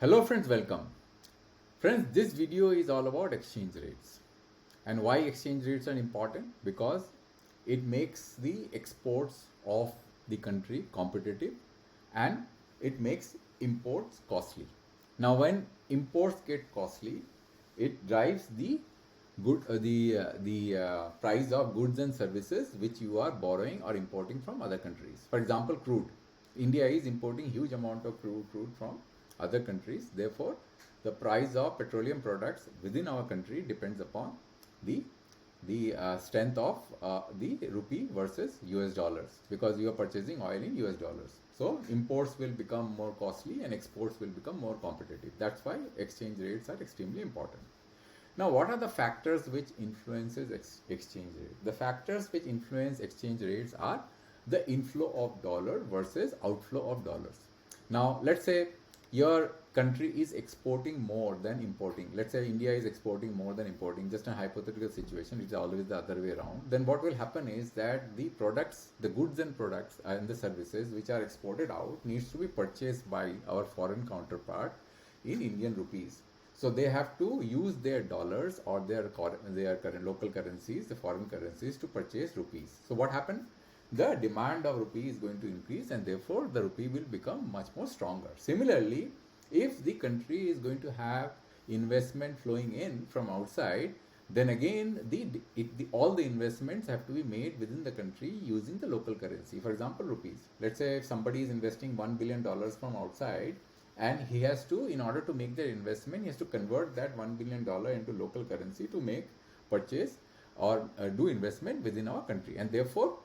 Hello friends, welcome. Friends, this video is all about exchange rates. And why exchange rates are important? Because it makes the exports of the country competitive and it makes imports costly. Now when imports get costly, it drives the price of goods and services which you are borrowing or importing from other countries. For example, crude. India is importing huge amount of crude from other countries. Therefore, the price of petroleum products within our country depends upon the strength of the rupee versus US dollars, because you are purchasing oil in US dollars. So imports will become more costly and exports will become more competitive. That's why exchange rates are extremely important. Now, what are the factors which influences exchange rate? The factors which influence exchange rates are the inflow of dollar versus outflow of dollars. Now, let's say your country is exporting more than importing. Let's say India is exporting more than importing, just a hypothetical situation. It's always the other way around. Then what will happen is that the products, the goods and products and the services which are exported out needs to be purchased by our foreign counterpart in Indian rupees. So they have to use their dollars or their current local currencies, the foreign currencies, to purchase rupees. So what happened? The demand of rupee is going to increase and therefore the rupee will become much more stronger. Similarly, if the country is going to have investment flowing in from outside, then again all the investments have to be made within the country using the local currency. For example, rupees. Let's say if somebody is investing $1 billion from outside, and he has to, in order to make that investment, he has to convert that $1 billion into local currency to make purchase or do investment within our country. And therefore,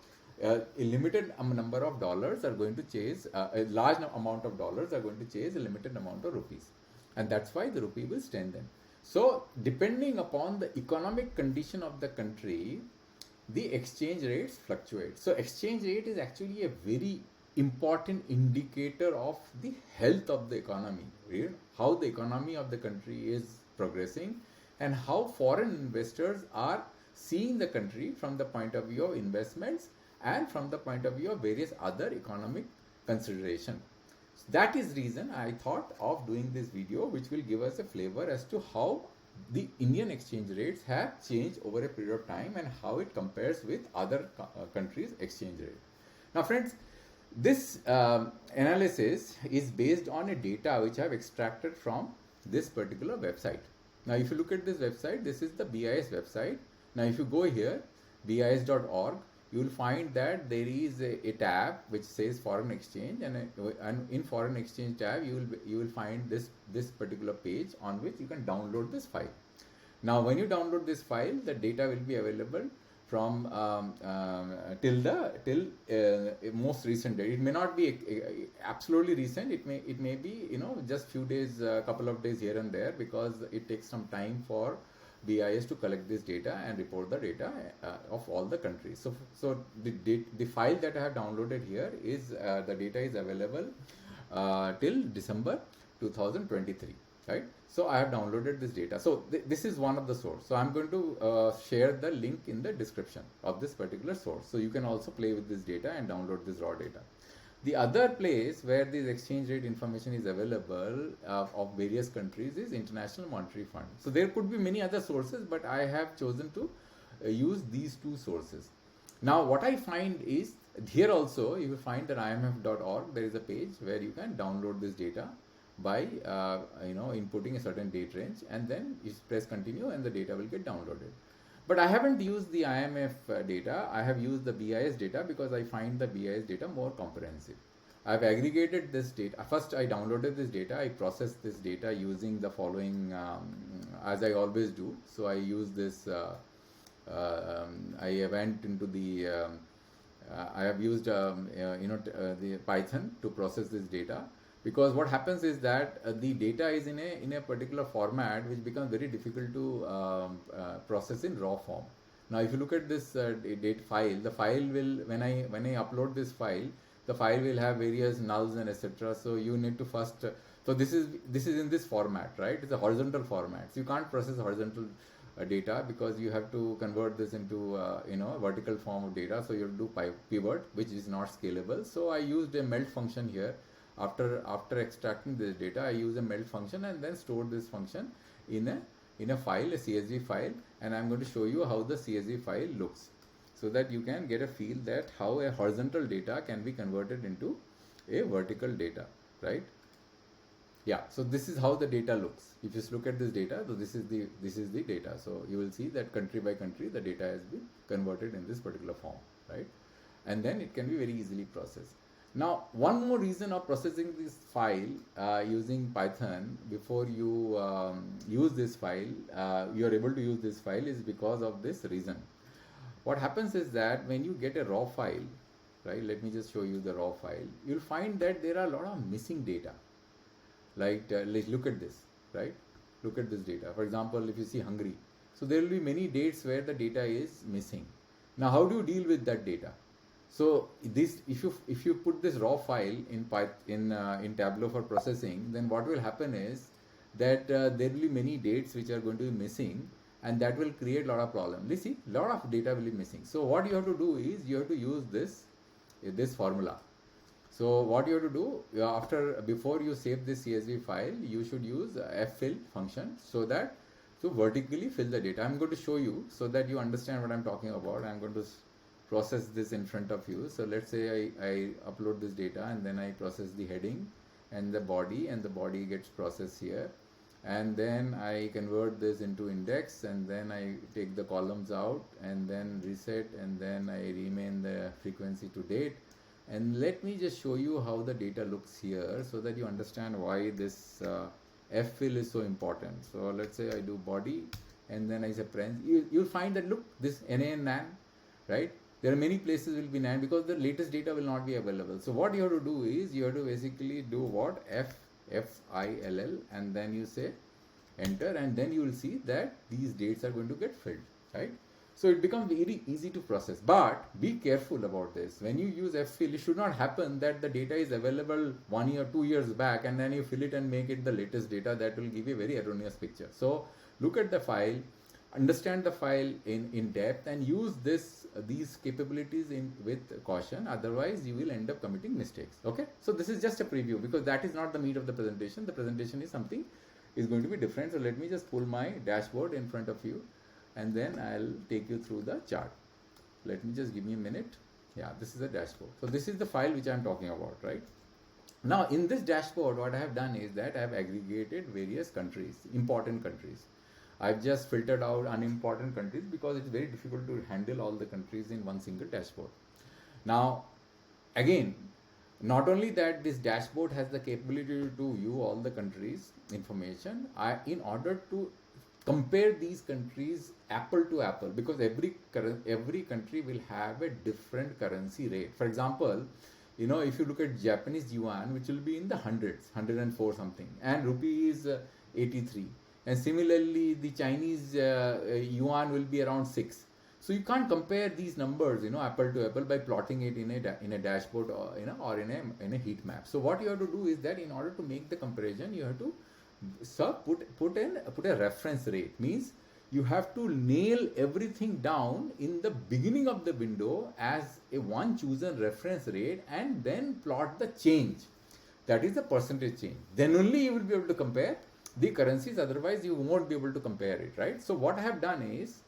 a limited number of dollars are going to chase, a large amount of dollars are going to chase a limited amount of rupees. And that's why the rupee will strengthen. So, depending upon the economic condition of the country, the exchange rates fluctuate. So, exchange rate is actually a very important indicator of the health of the economy, right? How the economy of the country is progressing and how foreign investors are seeing the country from the point of view of investments and from the point of view of various other economic consideration. So that is reason I thought of doing this video, which will give us a flavor as to how the Indian exchange rates have changed over a period of time and how it compares with other countries' exchange rate. Now friends, this analysis is based on a data which I have extracted from this particular website. Now, if you look at this website, this is the BIS website. Now, if you go here, bis.org, you will find that there is a tab which says foreign exchange, and in foreign exchange tab, you will find this particular page on which you can download this file. Now, when you download this file, the data will be available from till most recent date. It may not be absolutely recent. It may be just few days, couple of days here and there, because it takes some time for BIS to collect this data and report the data of all the countries. So the file that I have downloaded here is the data is available till December 2023. Right? So I have downloaded this data. So this is one of the source. So I'm going to share the link in the description of this particular source. So you can also play with this data and download this raw data. The other place where this exchange rate information is available of various countries is International Monetary Fund. So there could be many other sources, but I have chosen to use these two sources. Now what I find is, here also you will find that imf.org, there is a page where you can download this data by inputting a certain date range, and then you press continue and the data will get downloaded. But I haven't used the IMF data. I have used the BIS data because I find the BIS data more comprehensive. I've aggregated this data. First, I downloaded this data. I processed this data using the following, as I always do. So I use this. I went into the. I have used the Python to process this data. Because what happens is that the data is in a particular format which becomes very difficult to process in raw form. Now, if you look at this date file, the file will, when I upload this file, the file will have various nulls and etc. So you need to first. So this is in this format, right? It's a horizontal format. So you can't process horizontal data because you have to convert this into a vertical form of data. So you have to do pivot, which is not scalable. So I used a melt function here. After extracting this data, I use a melt function and then store this function in a file, a CSV file, and I'm going to show you how the CSV file looks, so that you can get a feel that how a horizontal data can be converted into a vertical data, right? Yeah, so this is how the data looks. If you just look at this data, so this is the data. So you will see that country by country the data has been converted in this particular form, right? And then it can be very easily processed. Now, one more reason of processing this file using Python before you use this file, you are able to use this file, is because of this reason. What happens is that when you get a raw file, right, let me just show you the raw file, you'll find that there are a lot of missing data. Like, let's look at this, right? Look at this data. For example, if you see Hungary, so there will be many dates where the data is missing. Now, how do you deal with that data? So this, if you put this raw file in Tableau for processing, then what will happen is that there will be many dates which are going to be missing, and that will create a lot of problems. You see, a lot of data will be missing. So what you have to do is you have to use this formula. So what you have to do, before you save this CSV file, you should use ffill function, so vertically fill the data. I'm going to show you so that you understand what I'm talking about. I'm going to process this in front of you. So let's say I upload this data, and then I process the heading and the body gets processed here, and then I convert this into index, and then I take the columns out and then reset, and then I rename the frequency to date. And let me just show you how the data looks here, so that you understand why this ffill is so important. So let's say I do body, and then I say parens. You'll find that, look, this NA and NaN, right? There are many places will be NaN because the latest data will not be available. So what you have to do is you have to basically do what? FILL, and then you say enter, and then you will see that these dates are going to get filled, right? So it becomes very easy to process, but be careful about this. When you use ffill, it should not happen that the data is available 1 year, 2 years back, and then you fill it and make it the latest data. That will give you a very erroneous picture. So look at the file, understand the file in depth, and use these capabilities with caution. Otherwise, you will end up committing mistakes. Okay. So this is just a preview, because that is not the meat of the presentation. The presentation is something is going to be different. So let me just pull my dashboard in front of you, and then I'll take you through the chart. Let me just give me a minute. Yeah, this is a dashboard. So this is the file which I'm talking about, right? Now in this dashboard, what I have done is that I have aggregated various countries, important countries. I've just filtered out unimportant countries because it's very difficult to handle all the countries in one single dashboard. Now, again, not only that, this dashboard has the capability to view all the countries' information. In order to compare these countries apple to apple, because every country will have a different currency rate. For example, if you look at Japanese yuan, which will be in the hundreds, 104 something, and rupee is 83, and similarly the Chinese yuan will be around 6. So you can't compare these numbers, apple to apple, by plotting it in a dashboard or in a heat map. So what you have to do is that in order to make the comparison, you have to put a reference rate. Means you have to nail everything down in the beginning of the window as a one chosen reference rate, and then plot the change. That is the percentage change. Then only you will be able to compare the currencies. Otherwise, you won't be able to compare it, right? So what I have done is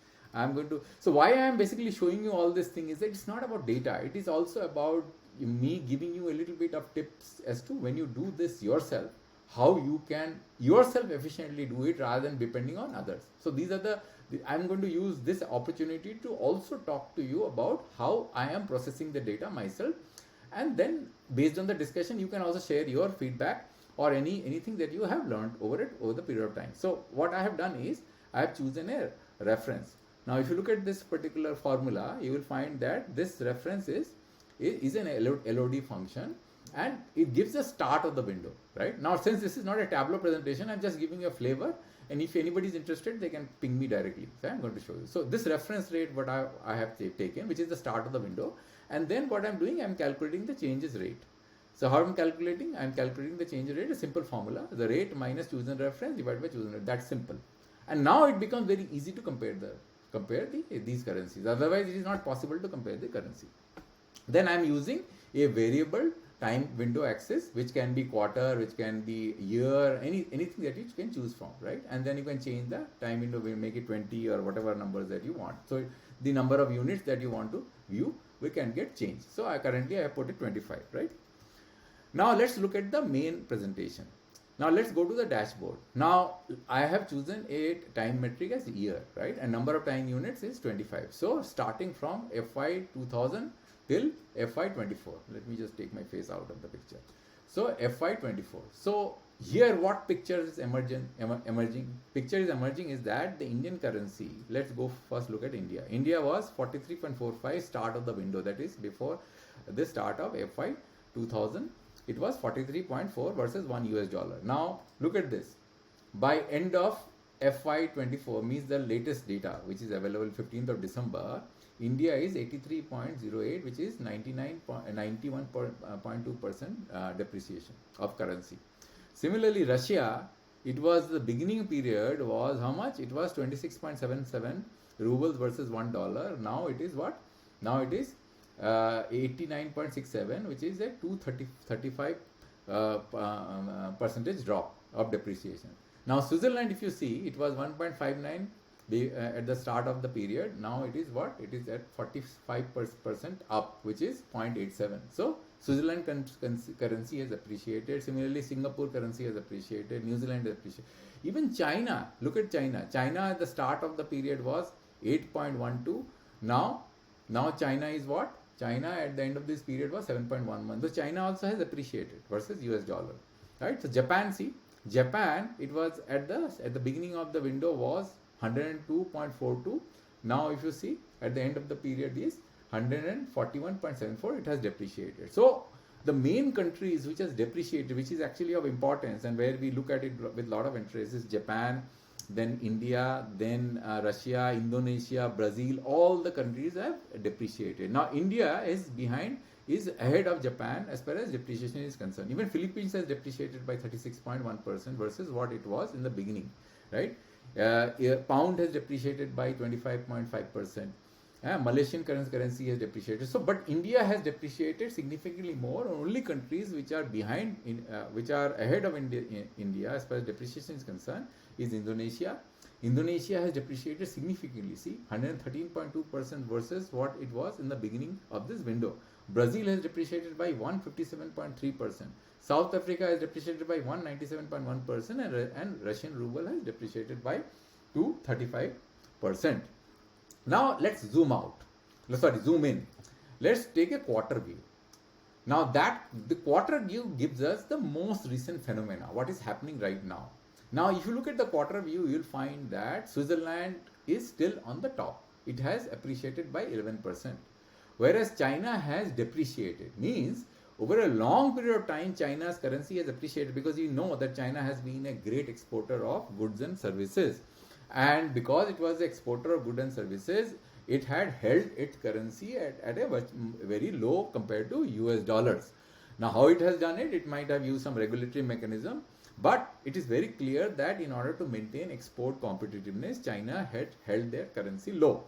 so why I am basically showing you all this thing is that it's not about data. It is also about me giving you a little bit of tips as to when you do this yourself, how you can yourself efficiently do it rather than depending on others. So these are I'm going to use this opportunity to also talk to you about how I am processing the data myself, and then based on the discussion, you can also share your feedback or anything that you have learned over the period of time. So what I have done is I have chosen a reference. Now if you look at this particular formula, you will find that this reference is an LOD function, and it gives the start of the window, right? Now, since this is not a Tableau presentation, I'm just giving you a flavor, and if anybody is interested, they can ping me directly. So I'm going to show you. So this reference rate, what I have taken, which is the start of the window, and then what I'm doing, I'm calculating the changes rate. So how I'm calculating? I'm calculating the change rate, a simple formula, the rate minus chosen reference divided by chosen rate. That's simple. And now it becomes very easy to compare these currencies. Otherwise, it is not possible to compare the currency. Then I'm using a variable time window axis, which can be quarter, which can be year, anything that you can choose from, right? And then you can change the time window, we make it 20 or whatever numbers that you want. So the number of units that you want to view, we can get changed. So currently I put it 25, right? Now let's look at the main presentation. Now let's go to the dashboard. Now I have chosen a time metric as year, right? And number of time units is 25. So starting from FY 2000 till FY 24. Let me just take my face out of the picture. So FY 24. So here what picture is emerging? Picture is emerging is that the Indian currency, let's go first look at India. India was 43.45 start of the window, that is before the start of FY 2000. It was 43.4 versus $1 US. Now look at this. By end of FY 24 means the latest data which is available 15th of December, India is 83.08, which is 91.2% depreciation of currency. Similarly, Russia, it was the beginning period was how much? It was 26.77 rubles versus $1. Now it is what? Now it is 89.67, which is a 235 percentage drop of depreciation. Now Switzerland, if you see, it was 1.59 at the start of the period. Now it is what? It is at 45% up, which is 0.87. So Switzerland currency has appreciated. Similarly, Singapore currency has appreciated. New Zealand has appreciated. Even China, look at China. China at the start of the period was 8.12. Now China is what? China at the end of this period was 7.11. So China also has appreciated versus US dollar, right? So Japan, see, Japan, it was at the beginning of the window was 102.42. Now if you see at the end of the period is 141.74. It has depreciated. So the main countries which has depreciated, which is actually of importance and where we look at it with a lot of interest, is Japan, then India, then Russia, Indonesia, Brazil. All the countries have depreciated. Now India is ahead of Japan as far as depreciation is concerned. Even Philippines has depreciated by 36.1% versus what it was in the beginning, right? Pound has depreciated by 25.5%. Malaysian currency has depreciated. So, but India has depreciated significantly more. Only countries which are behind, which are ahead of India as far as depreciation is concerned, is Indonesia. Indonesia has depreciated significantly. See, 113.2% versus what it was in the beginning of this window. Brazil has depreciated by 157.3%. South Africa has depreciated by 197.1%, and Russian ruble has depreciated by 235%. Now let's zoom in. Let's take a quarter view. Now that the quarter view gives us the most recent phenomena, what is happening right now. Now if you look at the quarter view, you'll find that Switzerland is still on the top. It has appreciated by 11%. Whereas China has depreciated. Means over a long period of time, China's currency has appreciated, because you know that China has been a great exporter of goods and services. And because it was the exporter of goods and services, it had held its currency at a very low compared to US dollars. Now how it has done it? It might have used some regulatory mechanism, but it is very clear that in order to maintain export competitiveness, China had held their currency low.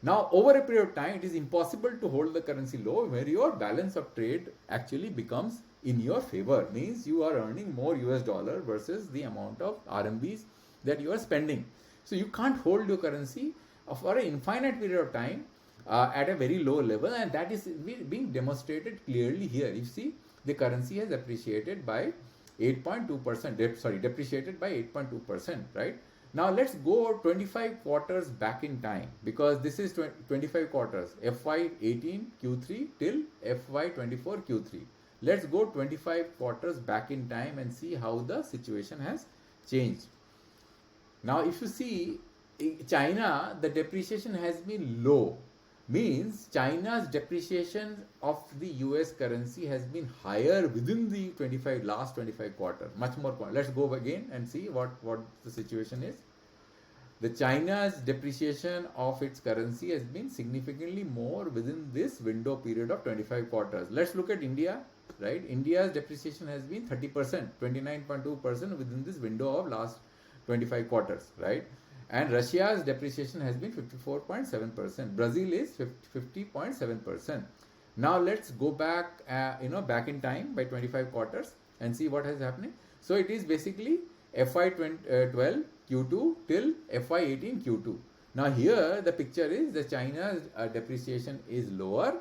Now over a period of time, it is impossible to hold the currency low where your balance of trade actually becomes in your favor. Means you are earning more US dollar versus the amount of RMBs that you are spending. So you can't hold your currency for an infinite period of time at a very low level, and that is being demonstrated clearly here. You see, the currency has appreciated by 8.2%, depreciated by 8.2%, right? Now let's go 25 quarters back in time, because this is 25 quarters, FY18 Q3 till FY24 Q3. Let's go 25 quarters back in time and see how the situation has changed. Now if you see, China, the depreciation has been low. Means China's depreciation of the US currency has been higher within the last 25 quarters, much more. Let's go again and see what the situation is. The China's depreciation of its currency has been significantly more within this window period of 25 quarters. Let's look at India, right? India's depreciation has been 30%, 29.2% within this window of last 25 quarters, right? And Russia's depreciation has been 54.7%. Brazil is 50.7%. Now let's go back, back in time by 25 quarters and see what is happening. So it is basically FY12 Q2 till FY18 Q2. Now here the picture is the China's depreciation is lower,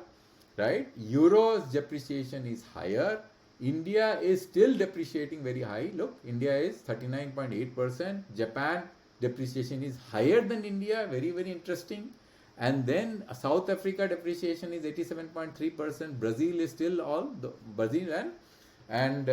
right? Euro's depreciation is higher. India is still depreciating very high. Look, India is 39.8%. Japan depreciation is higher than India. Very, very interesting. And then South Africa depreciation is 87.3%. Brazil is still Brazil and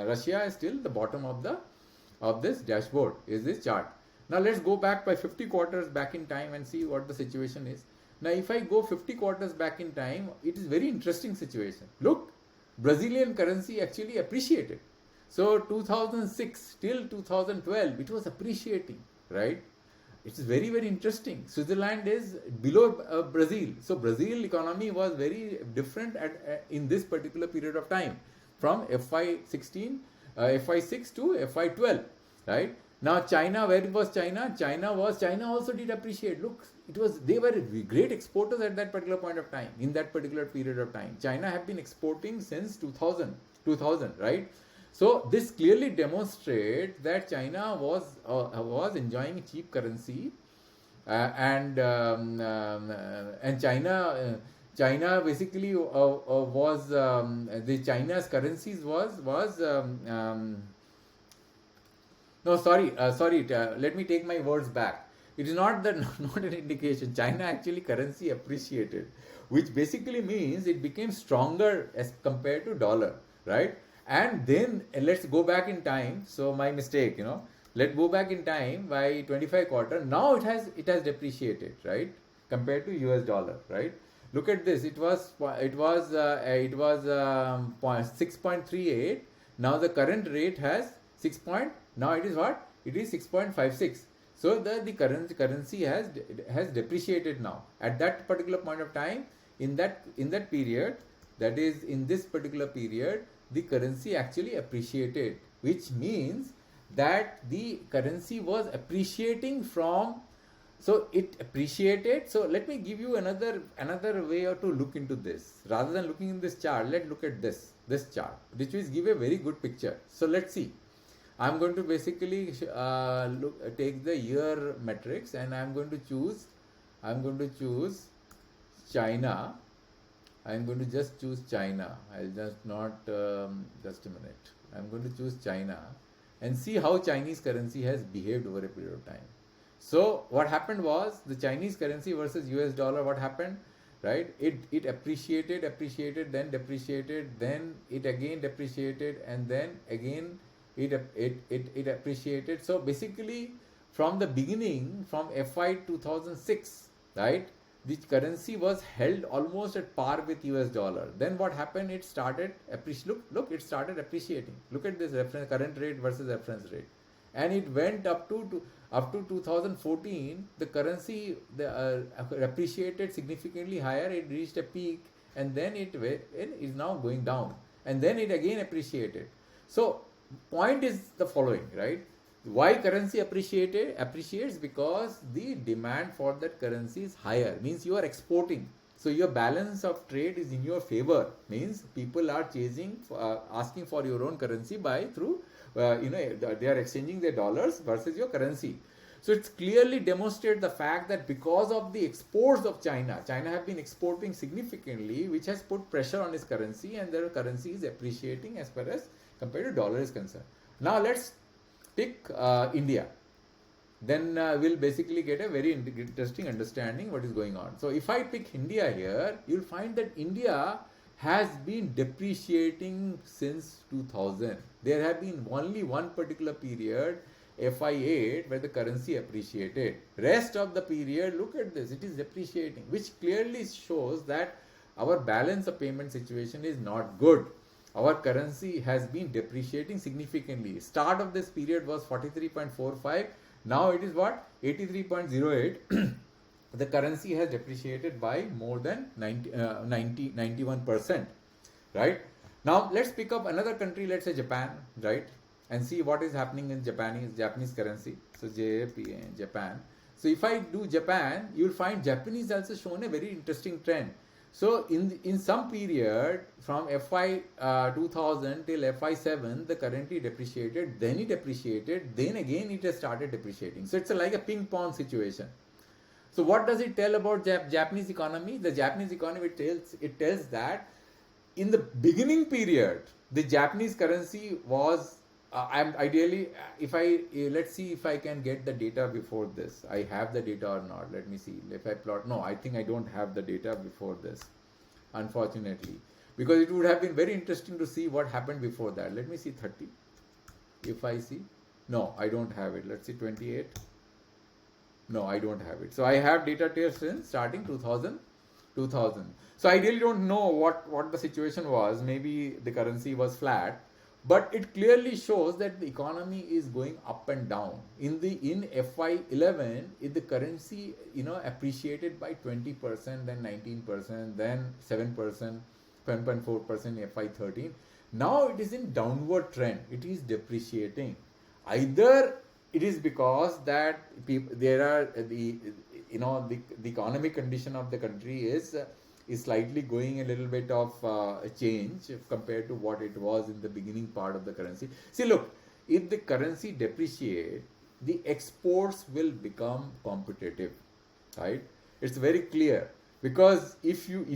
Russia is still the bottom of this dashboard, is this chart. Now let's go back by 50 quarters back in time and see what the situation is. Now if I go 50 quarters back in time, it is very interesting situation. Look, Brazilian currency actually appreciated. So 2006 till 2012 it was appreciating, right? It's very, very interesting. Switzerland is below Brazil. So Brazil economy was very different in this particular period of time from FY16, FY6 to FY12, right? Now China, where was China? China also did appreciate. Look, they were great exporters at that particular point of time, in that particular period of time. China have been exporting since 2000, right? So this clearly demonstrates that China was enjoying cheap currency, and China basically was the China's currencies was no, sorry. Let me take my words back. It is not not an indication. China actually currency appreciated, which basically means it became stronger as compared to dollar, right? And then let's go back in time. So my mistake, let's go back in time by 25 quarter. Now it has depreciated, right, compared to US dollar, right? Look at this. It was 6.38. Now the current rate has now it is what? It is 6.56. So the currency has depreciated now. At that particular point of time, in that period, that is in this particular period, the currency actually appreciated, which means that the currency was appreciating from. So it appreciated. So let me give you another way to look into this. Rather than looking in this chart, let's look at this chart, which will give a very good picture. So let's see. I'm going to basically take the year metrics, and I'm going to choose China. I'm going to just choose China. I'll just not just a minute. I'm going to choose China and see how Chinese currency has behaved over a period of time. So what happened was the Chinese currency versus US dollar. What happened, right? It appreciated, then depreciated, then it again depreciated, and then again it appreciated. So basically, from the beginning, from FY 2006, right, the currency was held almost at par with US dollar. Then what happened? It started it started appreciating. Look at this current rate versus reference rate, and it went up to 2014. The currency appreciated significantly higher. It reached a peak, and then it is now going down, and then it again appreciated. So point is the following, right? Why currency appreciates? Because the demand for that currency is higher, means you are exporting, so your balance of trade is in your favor, means people are chasing asking for your own currency through they are exchanging their dollars versus your currency. So it's clearly demonstrated the fact that because of the exports of China have been exporting significantly, which has put pressure on its currency, and their currency is appreciating as far as compared to dollar is concerned. Now let's pick India. Then we'll basically get a very interesting understanding what is going on. So if I pick India here, you'll find that India has been depreciating since 2000. There have been only one particular period, FY8, where the currency appreciated. Rest of the period, look at this, it is depreciating, which clearly shows that our balance of payment situation is not good. Our currency has been depreciating significantly. Start of this period was 43.45. Now it is what? 83.08. The currency has depreciated by more than 91%. Right? Now let's pick up another country, let's say Japan, right? And see what is happening in Japanese currency. So Japan. So if I do Japan, you'll find Japanese also shown a very interesting trend. So in some period from FY 2000 till FY7, the currency depreciated, then it appreciated, then again it has started depreciating. So it's like a ping pong situation. So what does it tell about Japanese economy? The Japanese economy, it tells that in the beginning period, the Japanese currency was. I'm ideally, if I let's see if I can get the data before this. I have the data or not. Let me see. If I plot, no, I think I don't have the data before this, unfortunately, because it would have been very interesting to see what happened before that. Let me see 30. If I see, no, I don't have it. Let's see 28. No, I don't have it. So I have data since starting 2000. So I really don't know what the situation was. Maybe the currency was flat, but it clearly shows that the economy is going up and down. In FY11, if the currency appreciated by 20%, then 19%, then 7%, 10.4% in FY13. Now it is in downward trend. It is depreciating. Either it is because that there are the economic condition of the country is slightly going a little bit of change compared to what it was in the beginning part of the currency. See, look, if the currency depreciate, the exports will become competitive, right? It's very clear, because if your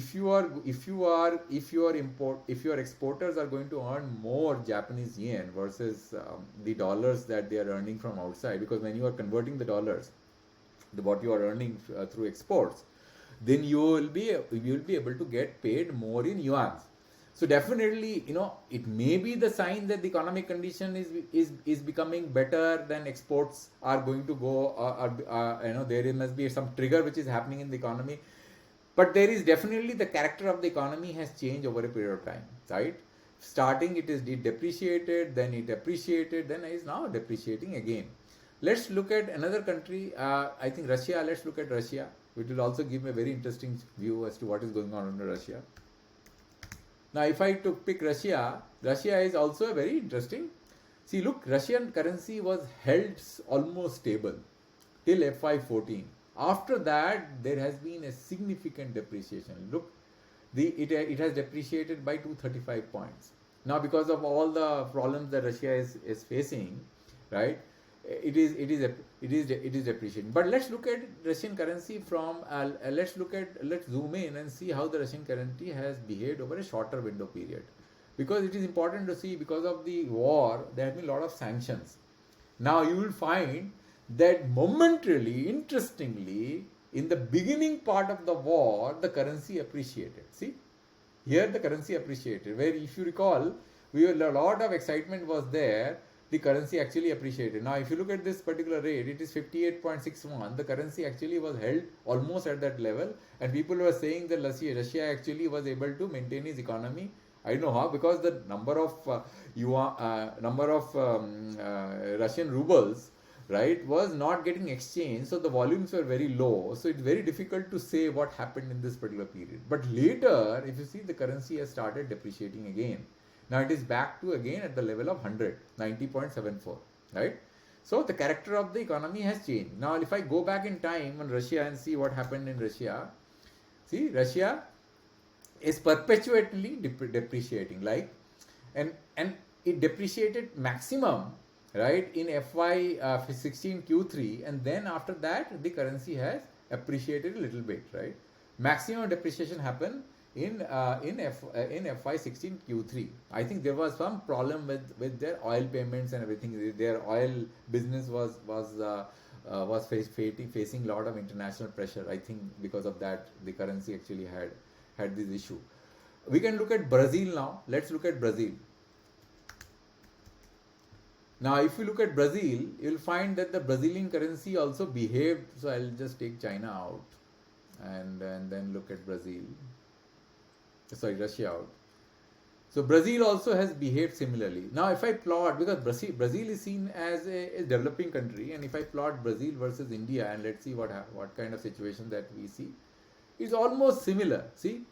exporters are going to earn more Japanese yen versus the dollars that they are earning from outside, because when you are converting the dollars, what you are earning through exports, then you will be able to get paid more in yuans. So definitely, it may be the sign that the economic condition is becoming better, than exports are going to go, there must be some trigger which is happening in the economy. But there is definitely the character of the economy has changed over a period of time, right? Starting it is depreciated, then it appreciated, then it is now depreciating again. Let's look at another country, I think Russia. Let's look at Russia, which will also give a very interesting view as to what is going on in Russia. Now, if I pick Russia, Russia is also a very interesting. See, look, Russian currency was held almost stable till FY14. After that, there has been a significant depreciation. Look, it has depreciated by 235 points. Now, because of all the problems that Russia is facing, right? It is depreciating. But let's look at Russian currency from let's zoom in and see how the Russian currency has behaved over a shorter window period, because it is important to see, because of the war there have been a lot of sanctions. Now you will find that momentarily, interestingly, in the beginning part of the war, the currency appreciated. See, here the currency appreciated, where if you recall, a lot of excitement was there. The currency actually appreciated. Now, if you look at this particular rate, it is 58.61. The currency actually was held almost at that level, and people were saying that Russia actually was able to maintain its economy. I don't know how, because the number of Russian rubles, right, was not getting exchanged, so the volumes were very low. So it's very difficult to say what happened in this particular period. But later, if you see, the currency has started depreciating again. Now it is back to again at the level of 100, 90.74, right? So the character of the economy has changed. Now if I go back in time on Russia and see what happened in Russia, see, Russia is perpetually depreciating, and it depreciated maximum, right, in FY16 Q3, and then after that the currency has appreciated a little bit, right? Maximum depreciation happened in FY16 Q3. I think there was some problem with their oil payments and everything. Their oil business was facing a lot of international pressure. I think because of that, the currency actually had this issue. We can look at Brazil now. Let's look at Brazil. Now, if you look at Brazil, you'll find that the Brazilian currency also behaved. So I'll just take China out and then look at Russia out. So Brazil also has behaved similarly. Now if I plot, because Brazil is seen as a developing country, and if I plot Brazil versus India, and let's see what kind of situation that we see, it's almost similar. See,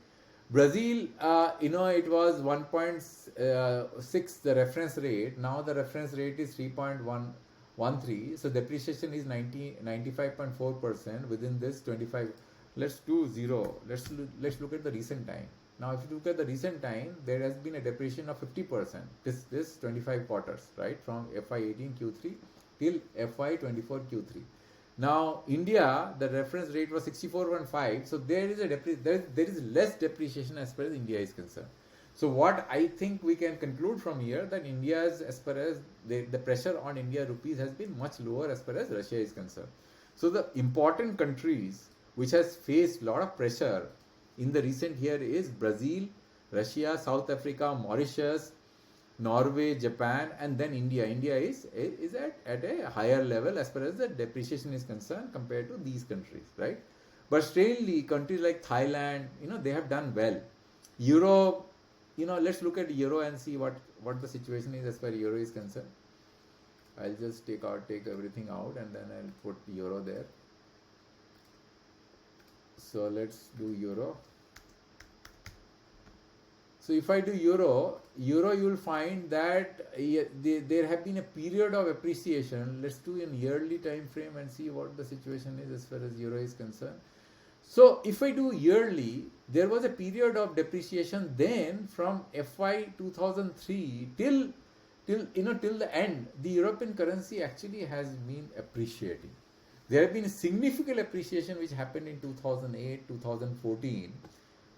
Brazil, it was 1.6 the reference rate. Now the reference rate is 3.113. So depreciation is 95.4% within this 25 let's do 0. Let's look at the recent time. Now, if you look at the recent time, there has been a depreciation of 50%. This 25 quarters, right, from FY18 Q3 till FY24 Q3. Now, India, the reference rate was 64.5, so there is there is less depreciation as far as India is concerned. So what I think we can conclude from here, that India's, as far as the pressure on India rupees has been much lower as far as Russia is concerned. So the important countries which has faced a lot of pressure in the recent year is Brazil, Russia, South Africa, Mauritius, Norway, Japan, and then India. India is at a higher level as far as the depreciation is concerned compared to these countries, right? But strangely, countries like Thailand, they have done well. Europe, let's look at Euro and see what the situation is as far as Euro is concerned. I'll just take everything out, and then I'll put Euro there. So let's do Euro. So if I do Euro, you will find that there have been a period of appreciation. Let's do an yearly time frame and see what the situation is as far as Euro is concerned. So if I do yearly, there was a period of depreciation then from FY 2003 till the end. The European currency actually has been appreciating. There have been significant appreciation which happened in 2008, 2014,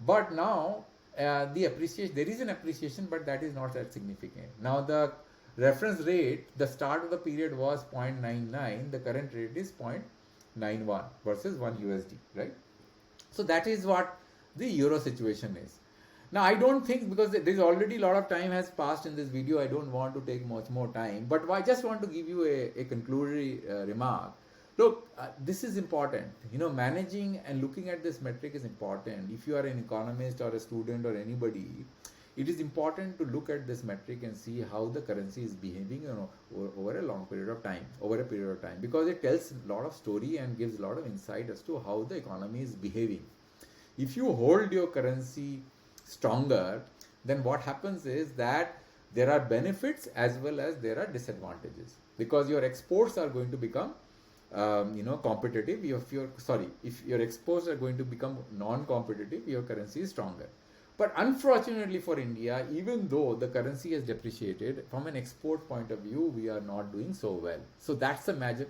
but now there is an appreciation, but that is not that significant. Now the reference rate, the start of the period was 0.99, the current rate is 0.91 versus 1 USD, right? So that is what the Euro situation is. Now I don't think, because there is already a lot of time has passed in this video, I don't want to take much more time, but I just want to give you a conclusory remark. Look, this is important. Managing and looking at this metric is important. If you are an economist or a student or anybody, it is important to look at this metric and see how the currency is behaving over a period of time, because it tells a lot of story and gives a lot of insight as to how the economy is behaving. If you hold your currency stronger, then what happens is that there are benefits as well as there are disadvantages, because your exports are going to become competitive. If your exports are going to become non-competitive, your currency is stronger. But unfortunately for India, even though the currency has depreciated, from an export point of view, we are not doing so well. So that's a matter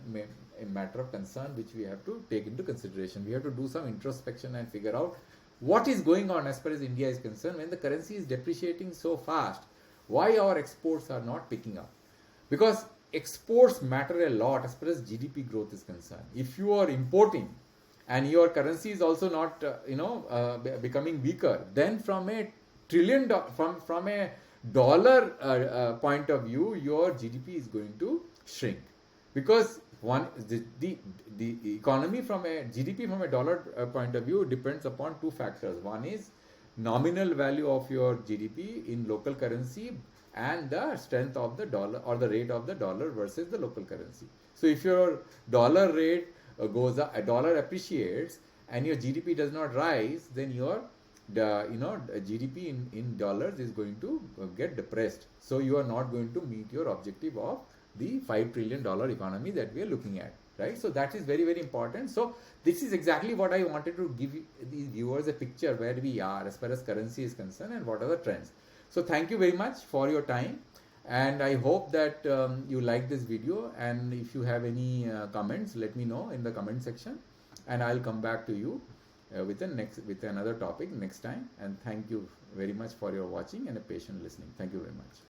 of concern which we have to take into consideration. We have to do some introspection and figure out what is going on as far as India is concerned. When the currency is depreciating so fast, why our exports are not picking up? Because exports matter a lot as far as GDP growth is concerned. If you are importing and your currency is also not becoming weaker, then from a dollar point of view, your GDP is going to shrink, because the economy from a GDP from a dollar point of view depends upon two factors. One is nominal value of your GDP in local currency, and the strength of the dollar or the rate of the dollar versus the local currency. So if your dollar rate goes up, a dollar appreciates, and your GDP does not rise, then your GDP in dollars is going to get depressed. So you are not going to meet your objective of the $5 trillion economy that we are looking at, right? So that is very, very important. So this is exactly what I wanted to give these viewers a picture where we are as far as currency is concerned and what are the trends. So thank you very much for your time, and I hope that you like this video, and if you have any comments, let me know in the comment section, and I'll come back to you with another topic next time. And thank you very much for your watching and a patient listening. Thank you very much.